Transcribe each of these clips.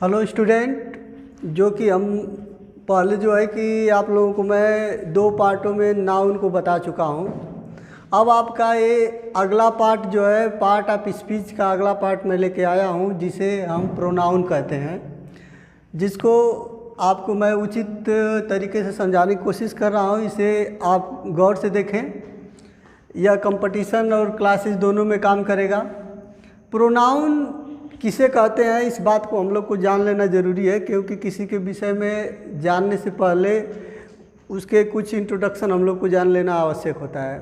Hello student, जो कि हम पहले जो है कि आप लोगों को मैं 2 पार्टों में नाउन को बता चुका हूँ। अब आपका ये अगला पार्ट जो है पार्ट ऑफ स्पीच का अगला पार्ट मैं लेके आया हूँ, जिसे हम प्रोनाउन कहते हैं, जिसको आपको मैं उचित तरीके से समझाने की कोशिश कर रहा हूँ। इसे आप गौर से देखें, यह कंपटीशन और क्लासेस दोनों में काम करेगा। प्रोनाउन किसे कहते हैं, इस बात को हम लोग को जान लेना ज़रूरी है, क्योंकि किसी के विषय में जानने से पहले उसके कुछ इंट्रोडक्शन हम लोग को जान लेना आवश्यक होता है।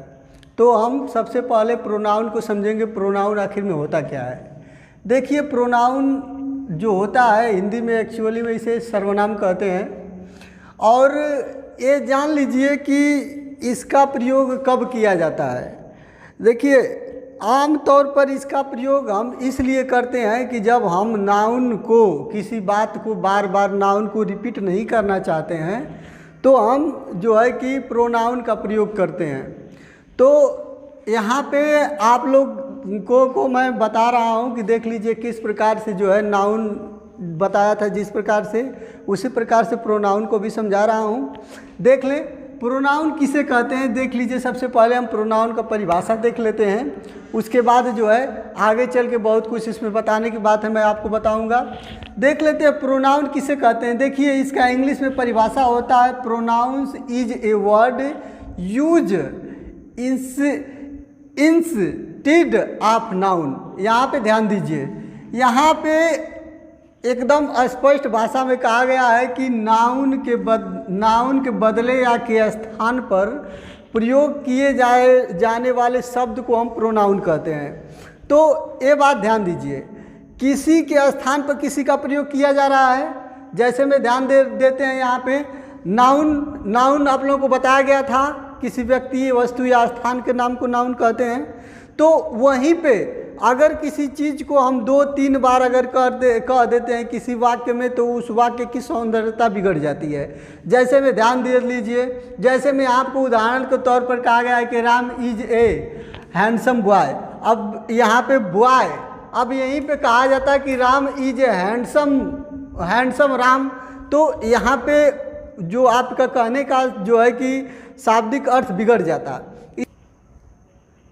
तो हम सबसे पहले प्रोनाउन को समझेंगे। प्रोनाउन आखिर में होता क्या है? देखिए, प्रोनाउन जो होता है हिंदी में एक्चुअली में इसे सर्वनाम कहते हैं, और ये जान लीजिए कि इसका प्रयोग कब किया जाता है। देखिए, आम तौर पर इसका प्रयोग हम इसलिए करते हैं कि जब हम नाउन को, किसी बात को बार बार नाउन को रिपीट नहीं करना चाहते हैं, तो हम जो है कि प्रोनाउन का प्रयोग करते हैं। तो यहाँ पे आप लोग को मैं बता रहा हूँ कि देख लीजिए किस प्रकार से जो है नाउन बताया था, जिस प्रकार से उसी प्रकार से प्रोनाउन को भी समझा रहा हूँ। देख लें प्रोनाउन किसे कहते हैं। देख लीजिए, सबसे पहले हम प्रोनाउन का परिभाषा देख लेते हैं, उसके बाद जो है आगे चल के बहुत कुछ इसमें बताने की बात है, मैं आपको बताऊंगा। देख लेते हैं प्रोनाउन किसे कहते हैं। देखिए, इसका इंग्लिश में परिभाषा होता है, pronouns is a word use instead of noun. यहाँ पे ध्यान दीजिए, यहाँ पे एकदम स्पष्ट भाषा में कहा गया है कि नाउन के बदले या के स्थान पर प्रयोग किए जाने वाले शब्द को हम प्रोनाउन कहते हैं। तो ये बात ध्यान दीजिए, किसी के स्थान पर किसी का प्रयोग किया जा रहा है। जैसे में ध्यान देते हैं यहाँ पे नाउन आप लोगों को बताया गया था, किसी व्यक्ति, वस्तु या स्थान के नाम को नाउन कहते हैं। तो वहीं पे अगर किसी चीज़ को हम 2-3 बार अगर कह देते हैं किसी वाक्य में, तो उस वाक्य की सौंदर्यता बिगड़ जाती है। जैसे में ध्यान दे लीजिए, जैसे में आपको उदाहरण के तौर पर कहा गया है कि Ram is a handsome boy. अब यहाँ पे बॉय, अब यहीं पे कहा जाता है कि Ram is a handsome Ram. तो यहाँ पे जो आपका कहने का जो है कि शाब्दिक अर्थ बिगड़ जाता है।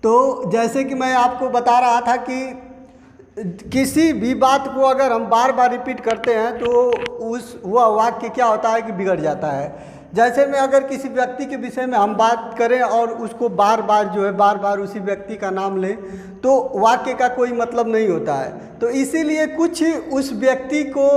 तो जैसे कि मैं आपको बता रहा था कि किसी भी बात को अगर हम बार बार रिपीट करते हैं तो वह वाक्य क्या होता है कि बिगड़ जाता है। जैसे में अगर किसी व्यक्ति के विषय में हम बात करें और उसको बार बार उसी व्यक्ति का नाम लें, तो वाक्य का कोई मतलब नहीं होता है। तो इसीलिए कुछ उस व्यक्ति को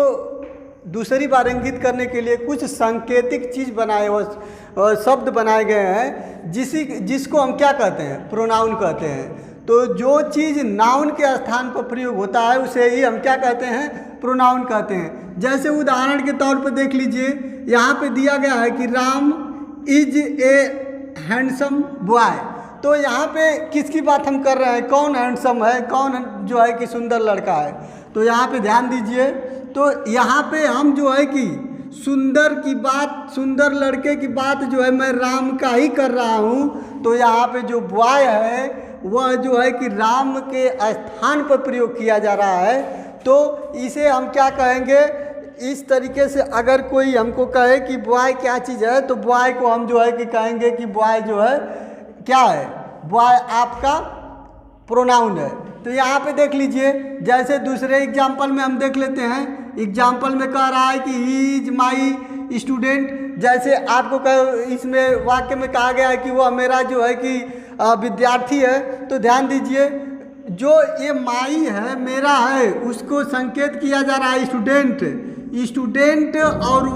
दूसरी बार इंगित करने के लिए कुछ सांकेतिक चीज़ बनाए और शब्द बनाए गए हैं, जिसको हम क्या कहते हैं, प्रोनाउन कहते हैं। तो जो चीज़ नाउन के स्थान पर प्रयोग होता है उसे ही हम क्या कहते हैं, प्रोनाउन कहते हैं। जैसे उदाहरण के तौर पर देख लीजिए, यहाँ पे दिया गया है कि Ram is a handsome boy. तो यहाँ पे किसकी बात हम कर रहे हैं, कौन हैंडसम है, कौन जो है कि सुंदर लड़का है। तो यहाँ पे ध्यान दीजिए, तो यहाँ पे हम जो है कि सुंदर की बात, सुंदर लड़के की बात जो है मैं राम का ही कर रहा हूँ। तो यहाँ पे जो बॉय है वह जो है कि राम के स्थान पर प्रयोग किया जा रहा है। तो इसे हम क्या कहेंगे, इस तरीके से अगर कोई हमको कहे कि बॉय क्या चीज़ है, तो बॉय को हम जो है कि कहेंगे कि बॉय जो है क्या है, बॉय आपका प्रोनाउन है। तो यहाँ पे देख लीजिए, जैसे दूसरे एग्जाम्पल में हम देख लेते हैं। एग्जाम्पल में कह रहा है कि ही इज माई स्टूडेंट। जैसे आपको इसमें वाक्य में कहा गया है कि वह मेरा जो है कि विद्यार्थी है। तो ध्यान दीजिए, जो ये माई है, मेरा है, उसको संकेत किया जा रहा है स्टूडेंट, और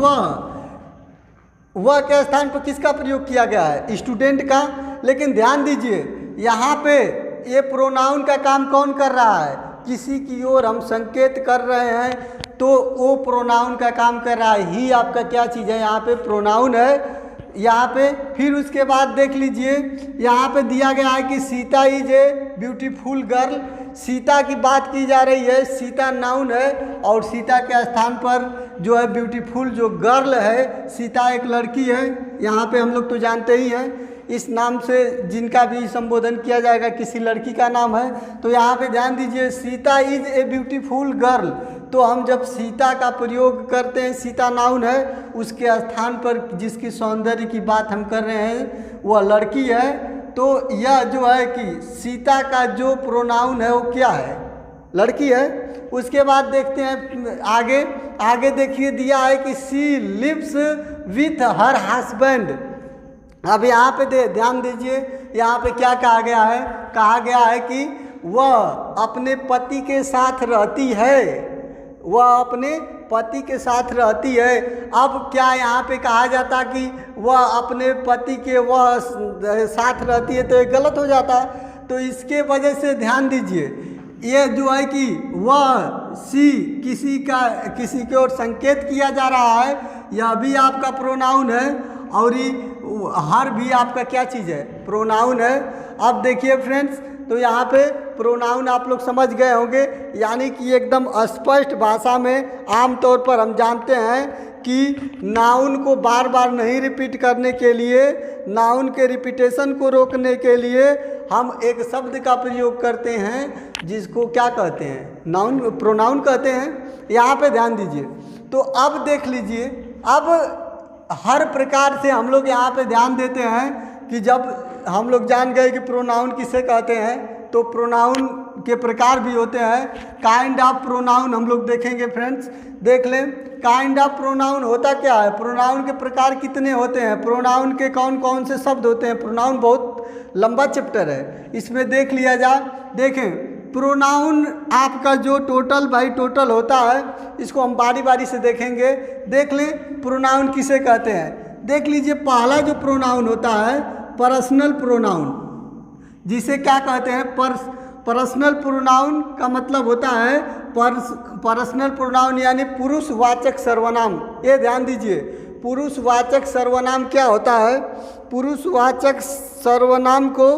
वह के स्थान पर किसका प्रयोग किया गया है, स्टूडेंट का। लेकिन ध्यान दीजिए, यहाँ पे ये प्रोनाउन का काम कौन कर रहा है, किसी की ओर हम संकेत कर रहे हैं, तो वो प्रोनाउन का काम कर रहा है। ही आपका क्या चीज़ है, यहाँ पे प्रोनाउन है यहाँ पे। फिर उसके बाद देख लीजिए, यहाँ पे दिया गया है कि Sita is a beautiful girl. Sita की बात की जा रही है, सीता नाउन है, और सीता के स्थान पर जो है ब्यूटीफुल जो गर्ल है, सीता एक लड़की है। यहाँ पे हम लोग तो जानते ही हैं, इस नाम से जिनका भी संबोधन किया जाएगा किसी लड़की का नाम है। तो यहाँ पे ध्यान दीजिए, Sita is a beautiful girl. तो हम जब सीता का प्रयोग करते हैं, सीता नाउन है, उसके स्थान पर जिसकी सौंदर्य की बात हम कर रहे हैं वह लड़की है, तो यह जो है कि सीता का जो प्रोनाउन है वो क्या है, लड़की है। उसके बाद देखते हैं आगे, आगे देखिए दिया है कि she lives with her husband. अब यहाँ पे ध्यान दीजिए, यहाँ पे क्या कहा गया है, कहा गया है कि वह अपने पति के साथ रहती है, वह अपने पति के साथ रहती है। अब क्या यहाँ पे कहा जाता कि वह अपने पति के वह साथ रहती है, तो ये गलत हो जाता। तो इसके वजह से ध्यान दीजिए, ये जो है कि वह सी किसी की ओर संकेत किया जा रहा है, यह भी आपका प्रोनाउन है, और हर भी आपका क्या चीज़ है, प्रोनाउन है। अब देखिए फ्रेंड्स, तो यहाँ पे प्रोनाउन आप लोग समझ गए होंगे, यानी कि एकदम स्पष्ट भाषा में आम तौर पर हम जानते हैं कि नाउन को बार बार नहीं रिपीट करने के लिए, नाउन के रिपीटेशन को रोकने के लिए हम एक शब्द का प्रयोग करते हैं जिसको क्या कहते हैं, नाउन, प्रोनाउन कहते हैं। यहाँ पे ध्यान दीजिए, तो अब देख लीजिए, अब हर प्रकार से हम लोग यहाँ पे ध्यान देते हैं कि जब हम लोग जान गए कि प्रोनाउन किसे कहते हैं, तो प्रोनाउन के प्रकार भी होते हैं। काइंड ऑफ प्रोनाउन हम लोग देखेंगे फ्रेंड्स, देख लें काइंड ऑफ प्रोनाउन होता क्या है, प्रोनाउन के प्रकार कितने होते हैं, प्रोनाउन के कौन कौन से शब्द होते हैं। प्रोनाउन बहुत लंबा चैप्टर है, इसमें देख लिया जाए। देखें प्रोनाउन आपका जो टोटल बाई टोटल होता है, इसको हम बारी बारी से देखेंगे। देख लें प्रोनाउन किसे कहते हैं, देख लीजिए। पहला जो प्रोनाउन होता है पर्सनल प्रोनाउन, जिसे क्या कहते हैं, पर्सनल प्रोनाउन का मतलब होता है पर्सनल प्रोनाउन यानी पुरुषवाचक सर्वनाम। ये ध्यान दीजिए, पुरुषवाचक सर्वनाम क्या होता है। पुरुषवाचक सर्वनाम को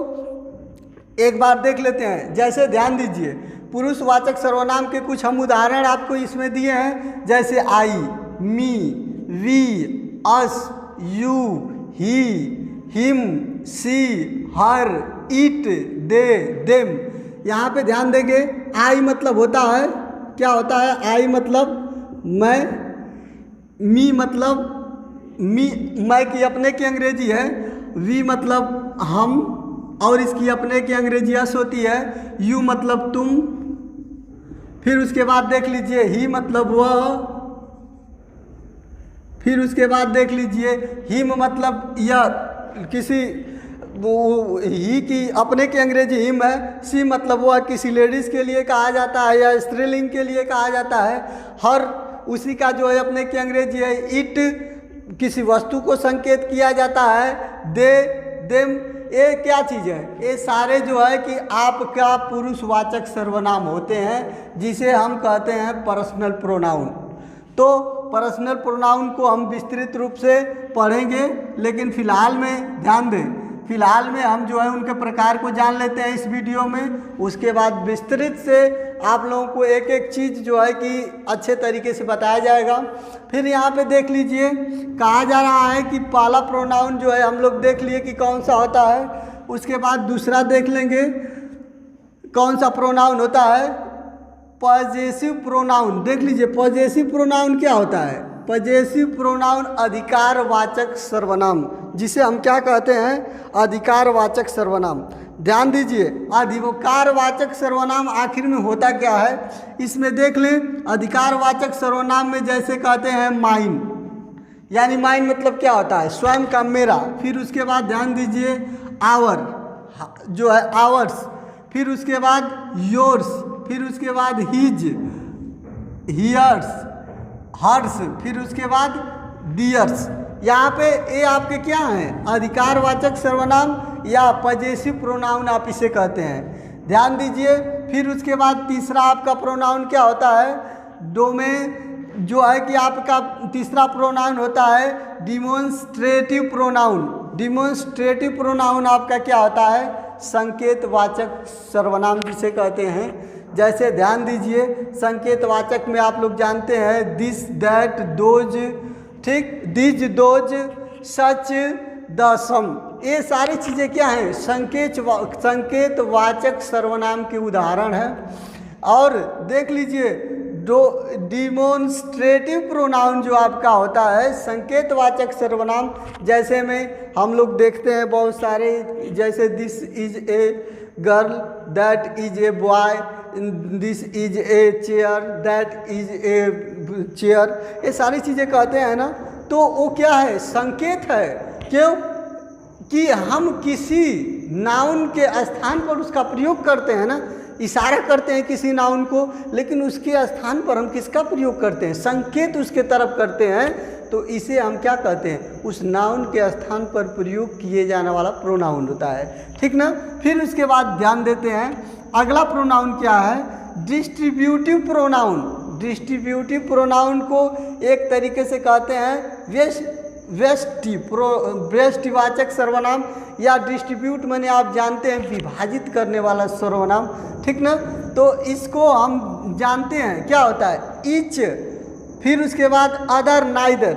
एक बार देख लेते हैं। जैसे ध्यान दीजिए, पुरुषवाचक सर्वनाम के कुछ हम उदाहरण आपको इसमें दिए हैं, जैसे I, me, we, us, you, he, him, she, her, it, they, them. यहाँ पे ध्यान देंगे, आई मतलब होता है, क्या होता है, आई मतलब मैं, मी मतलब मैं की अपने की अंग्रेजी है, वी मतलब हम और इसकी अपने की अंग्रेजी यस होती है, यू मतलब तुम, फिर उसके बाद देख लीजिए ही मतलब वह, फिर उसके बाद देख लीजिए हिम मतलब यह किसी ही की अपने की अंग्रेजी हिम है, सी मतलब वह किसी लेडीज़ के लिए कहा जाता है या स्त्रीलिंग के लिए कहा जाता है, हर उसी का जो है अपने की अंग्रेजी है, इट किसी वस्तु को संकेत किया जाता है, दे, देम, ये क्या चीज़ है, ये सारे जो है कि आपका पुरुषवाचक सर्वनाम होते हैं, जिसे हम कहते हैं पर्सनल प्रोनाउन। तो पर्सनल प्रोनाउन को हम विस्तृत रूप से पढ़ेंगे, लेकिन फ़िलहाल में ध्यान दें, फ़िलहाल में हम जो है उनके प्रकार को जान लेते हैं इस वीडियो में। उसके बाद विस्तृत से आप लोगों को एक एक चीज़ जो है कि अच्छे तरीके से बताया जाएगा। फिर यहाँ पे देख लीजिए, कहा जा रहा है कि पहला प्रोनाउन जो है हम लोग देख लिए कि कौन सा होता है। उसके बाद दूसरा देख लेंगे कौन सा प्रोनाउन होता है, पॉजेसिव प्रोनाउन। देख लीजिए पॉजेसिव प्रोनाउन क्या होता है। पॉजेसिव प्रोनाउन अधिकारवाचक सर्वनाम, जिसे हम क्या कहते हैं, अधिकारवाचक सर्वनाम। ध्यान दीजिए, अधिकारवाचक सर्वनाम आखिर में होता क्या है, इसमें देख लें। अधिकारवाचक सर्वनाम में जैसे कहते हैं माइन, यानी माइन मतलब क्या होता है, स्वयं का, मेरा। फिर उसके बाद ध्यान दीजिए आवर जो है, आवर्स। फिर उसके बाद योर्स, फिर उसके बाद हिज, हियर्स, हर्स, फिर उसके बाद डियर्स। यहाँ पे ये आपके क्या हैं, अधिकारवाचक सर्वनाम या पॉजेसिव प्रोनाउन आप इसे कहते हैं। ध्यान दीजिए। फिर उसके बाद तीसरा आपका प्रोनाउन क्या होता है, डोमेन जो है कि आपका तीसरा प्रोनाउन होता है डिमॉन्स्ट्रेटिव प्रोनाउन। डिमॉन्स्ट्रेटिव प्रोनाउन आपका क्या होता है, संकेतवाचक सर्वनाम जिसे कहते हैं। जैसे ध्यान दीजिए, संकेतवाचक में आप लोग जानते हैं दिस, दैट, दोज, ठीक, दिज, दोज, सच, द, सम, ये सारी चीज़ें क्या हैं, संकेतवाचक सर्वनाम के उदाहरण हैं। और देख लीजिए डिमोन्स्ट्रेटिव प्रोनाउन जो आपका होता है, संकेतवाचक सर्वनाम, जैसे में हम लोग देखते हैं बहुत सारे, जैसे this is a girl, that is a boy, this is a chair, that is a chair, ये सारी चीज़ें कहते हैं ना, तो वो क्या है, संकेत है। क्यों कि हम किसी नाउन के स्थान पर उसका प्रयोग करते हैं ना, इशारा करते हैं किसी नाउन को, लेकिन उसके स्थान पर हम किसका प्रयोग करते हैं, संकेत उसके तरफ करते हैं, तो इसे हम क्या कहते हैं, उस नाउन के स्थान पर प्रयोग किए जाने वाला प्रोनाउन होता है, ठीक ना। फिर उसके बाद ध्यान देते हैं अगला प्रोनाउन क्या है, डिस्ट्रीब्यूटिव प्रोनाउन। डिस्ट्रीब्यूटिव प्रोनाउन को एक तरीके से कहते हैं व्यष्टिवाचक सर्वनाम, या डिस्ट्रीब्यूट माने आप जानते हैं विभाजित करने वाला सर्वनाम, ठीक ना। तो इसको हम जानते हैं क्या होता है, ईच, फिर उसके बाद अदर, नाइदर।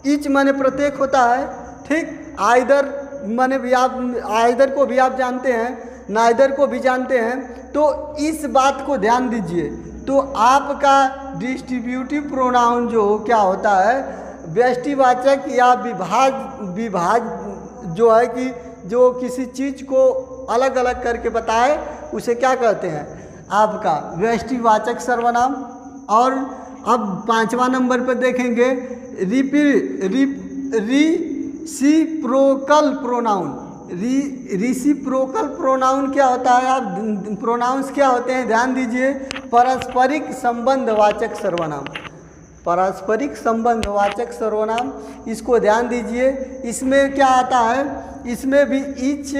ईच माने प्रत्येक होता है, ठीक। आइदर माने भी आप, आइदर को भी आप जानते हैं, नाइदर को भी जानते हैं। तो इस बात को ध्यान दीजिए, तो आपका डिस्ट्रीब्यूटिव प्रोनाउन जो क्या होता है, व्यष्टिवाचक या विभाज जो है कि जो किसी चीज़ को अलग अलग करके बताए, उसे क्या कहते हैं, आपका व्यष्टिवाचक सर्वनाम। और अब 5वां नंबर पर देखेंगे रिसिप्रोकल प्रोनाउन। रिसिप्रोकल प्रोनाउन क्या होता है, आप प्रोनाउंस क्या होते हैं ध्यान दीजिए, पारस्परिक संबंधवाचक सर्वनाम। पारस्परिक संबंधवाचक सर्वनाम, इसको ध्यान दीजिए। इसमें क्या आता है, इसमें भी ईच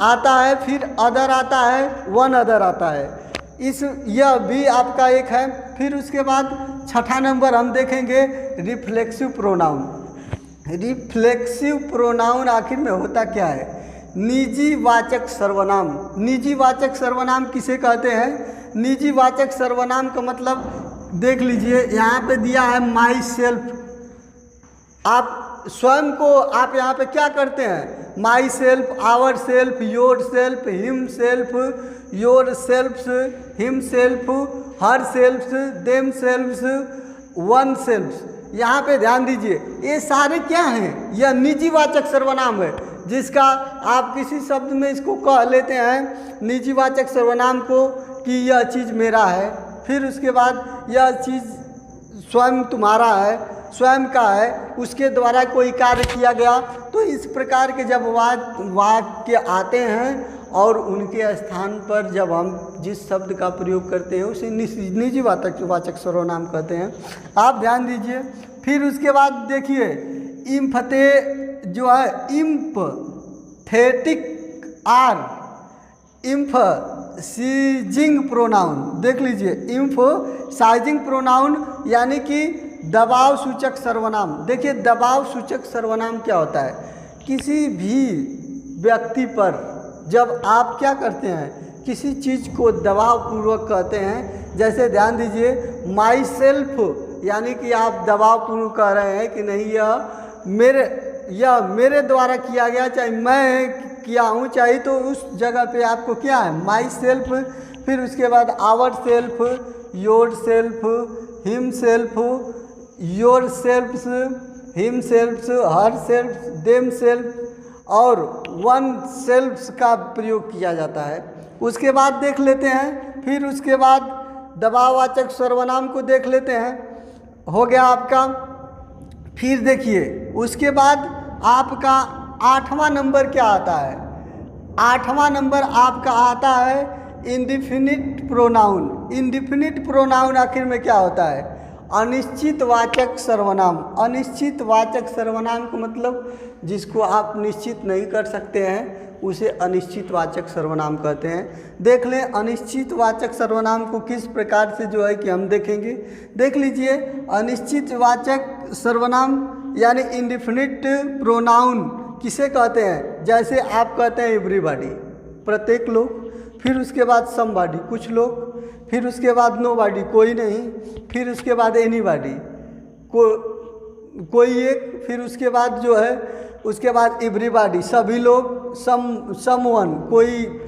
आता है, फिर अदर आता है, वन अदर आता है, यह भी आपका एक है। फिर उसके बाद 6ठा नंबर हम देखेंगे रिफ्लेक्सिव प्रोनाउन। रिफ्लेक्सिव प्रोनाउन आखिर में होता क्या है, निजी वाचक सर्वनाम। निजी वाचक सर्वनाम किसे कहते हैं, निजी वाचक सर्वनाम का मतलब देख लीजिए, यहाँ पे दिया है माई सेल्फ। आप स्वयं को आप यहाँ पे क्या करते हैं, myself, ourself, yourself, himself, yourselves, himself, her selves, themselves, one selves. यहाँ पे ध्यान दीजिए, ये सारे क्या हैं, यह निजी वाचक सर्वनाम है, जिसका आप किसी शब्द में इसको कह लेते हैं निजी वाचक सर्वनाम को कि यह चीज़ मेरा है, फिर उसके बाद यह चीज़ स्वयं तुम्हारा है, स्वयं का है, उसके द्वारा कोई कार्य किया गया। तो इस प्रकार के जब वाक्य आते हैं और उनके स्थान पर जब हम जिस शब्द का प्रयोग करते हैं उसे निजी वाचक सर्वनाम कहते हैं। आप ध्यान दीजिए। फिर उसके बाद देखिए इम्फते जो है, इम्फेटिक आर, इम्फसाइजिंग प्रोनाउन, देख लीजिए, इम्फसाइजिंग प्रोनाउन यानी कि दबाव सूचक सर्वनाम। देखिए दबाव सूचक सर्वनाम क्या होता है, किसी भी व्यक्ति पर जब आप क्या करते हैं, किसी चीज़ को दबाव पूर्वक कहते हैं। जैसे ध्यान दीजिए, माई सेल्फ यानी कि आप दबाव पूर्वक कह रहे हैं कि नहीं यह मेरे द्वारा किया गया, चाहे मैं किया हूँ, चाहे तो उस जगह पे आपको क्या है, माई सेल्फ। फिर उसके बाद ourself, yourself, himself, yourselves, him selves, herself, themself और वन सेल्फ्स का प्रयोग किया जाता है। उसके बाद देख लेते हैं, फिर उसके बाद दबाववाचक सर्वनाम को देख लेते हैं, हो गया आपका। फिर देखिए उसके बाद आपका 8वां नंबर क्या आता है, 8वां नंबर आपका आता है इंडिफिनिट प्रोनाउन। इंडिफिनिट प्रोनाउन आखिर में क्या होता है, अनिश्चित वाचक सर्वनाम। अनिश्चित वाचक सर्वनाम का मतलब जिसको आप निश्चित नहीं कर सकते हैं उसे अनिश्चित वाचक सर्वनाम कहते हैं। देख लें अनिश्चित वाचक सर्वनाम को किस प्रकार से जो है कि हम देखेंगे। देख लीजिए, अनिश्चित वाचक सर्वनाम यानी इंडिफिनिट प्रोनाउन किसे कहते हैं, जैसे आप कहते हैं एवरीबॉडी, प्रत्येक लोग, फिर उसके बाद समबॉडी, कुछ लोग, फिर उसके बाद नोबॉडी, कोई नहीं, फिर उसके बाद एनीबॉडी, कोई एक, फिर उसके बाद जो है उसके बाद एवरीबॉडी, सभी लोग, समवन, कोई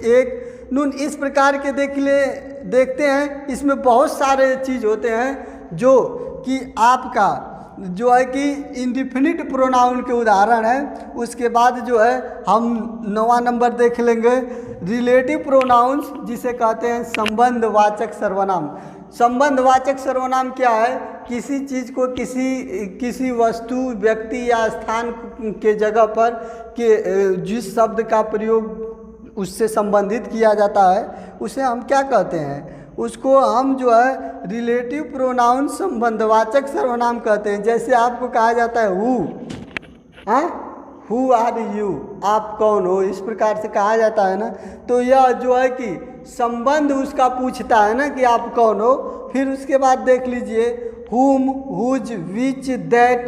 एक, नून इस प्रकार के देखते हैं। इसमें बहुत सारे चीज़ होते हैं जो कि आपका जो है कि इंडिफिनिट प्रोनाउन के उदाहरण है। उसके बाद जो है हम 9वां नंबर देख लेंगे रिलेटिव प्रोनाउंस, जिसे कहते हैं संबंधवाचक सर्वनाम। संबंधवाचक सर्वनाम क्या है? किसी चीज़ को किसी वस्तु, व्यक्ति या स्थान के जगह पर के जिस शब्द का प्रयोग उससे संबंधित किया जाता है उसे हम क्या कहते हैं? उसको हम जो है रिलेटिव प्रोनाउन संबंधवाचक सर्वनाम कहते हैं। जैसे आपको कहा जाता है हु आर यू, आप कौन हो, इस प्रकार से कहा जाता है ना। तो यह जो है कि संबंध उसका पूछता है ना कि आप कौन हो। फिर उसके बाद देख लीजिए हुम, हुज, विच, दैट,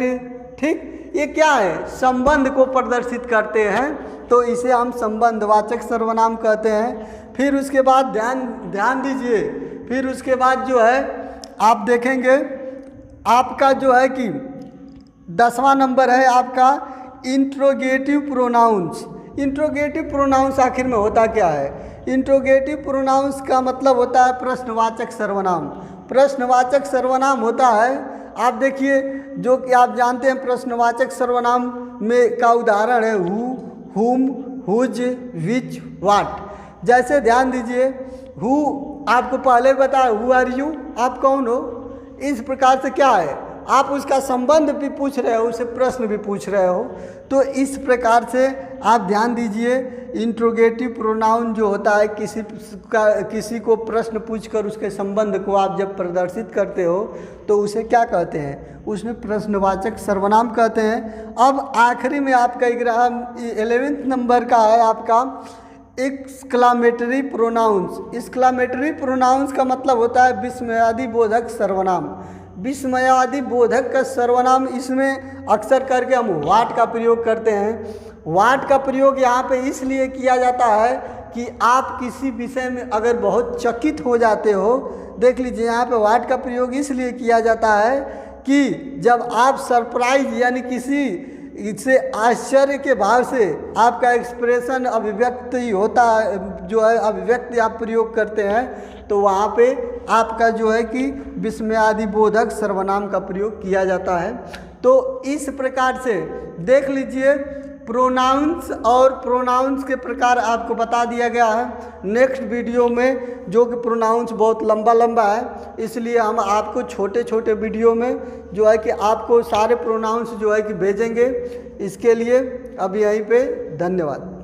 ठीक, ये क्या है? संबंध को प्रदर्शित करते हैं, तो इसे हम संबंधवाचक सर्वनाम कहते हैं। फिर उसके बाद ध्यान दीजिए, फिर उसके बाद जो है आप देखेंगे आपका जो है कि 10वां नंबर है आपका इंट्रोगेटिव प्रोनाउंस। इंट्रोगेटिव प्रोनाउंस आखिर में होता क्या है? इंट्रोगेटिव प्रोनाउंस का मतलब होता है प्रश्नवाचक सर्वनाम। प्रश्नवाचक सर्वनाम होता है, आप देखिए, जो कि आप जानते हैं प्रश्नवाचक सर्वनाम में का उदाहरण है हु, हुम, हुज, विच, वाट। जैसे ध्यान दीजिए, हु आपको पहले बताया हु आर यू, आप कौन हो। इस प्रकार से क्या है, आप उसका संबंध भी पूछ रहे हो, उसे प्रश्न भी पूछ रहे हो। तो इस प्रकार से आप ध्यान दीजिए, इंट्रोगेटिव प्रोनाउन जो होता है किसी को प्रश्न पूछकर उसके संबंध को आप जब प्रदर्शित करते हो तो उसे क्या कहते हैं? उसमें प्रश्नवाचक सर्वनाम कहते हैं। अब आखिरी में आपका 11वें नंबर का है आपका एक्सक्लामेटरी प्रोनाउंस। एक्सक्लामेटरी प्रोनाउंस का मतलब होता है विस्मयादि बोधक सर्वनाम। विस्मयादि बोधक का सर्वनाम, इसमें अक्सर करके हम वाट का प्रयोग करते हैं। वाट का प्रयोग यहाँ पे इसलिए किया जाता है कि आप किसी विषय में अगर बहुत चकित हो जाते हो, देख लीजिए यहाँ पे वाट का प्रयोग इसलिए किया जाता है कि जब आप सरप्राइज यानी किसी इससे आश्चर्य के भाव से आपका एक्सप्रेशन अभिव्यक्ति होता है, जो है अभिव्यक्ति आप प्रयोग करते हैं, तो वहाँ पे आपका जो है कि विस्मयादि बोधक सर्वनाम का प्रयोग किया जाता है। तो इस प्रकार से देख लीजिए प्रोनाउंस और प्रोनाउंस के प्रकार आपको बता दिया गया है। नेक्स्ट वीडियो में जो कि प्रोनाउंस बहुत लंबा है, इसलिए हम आपको छोटे छोटे वीडियो में जो है कि आपको सारे प्रोनाउंस जो है कि भेजेंगे। इसके लिए अब यहीं पे धन्यवाद।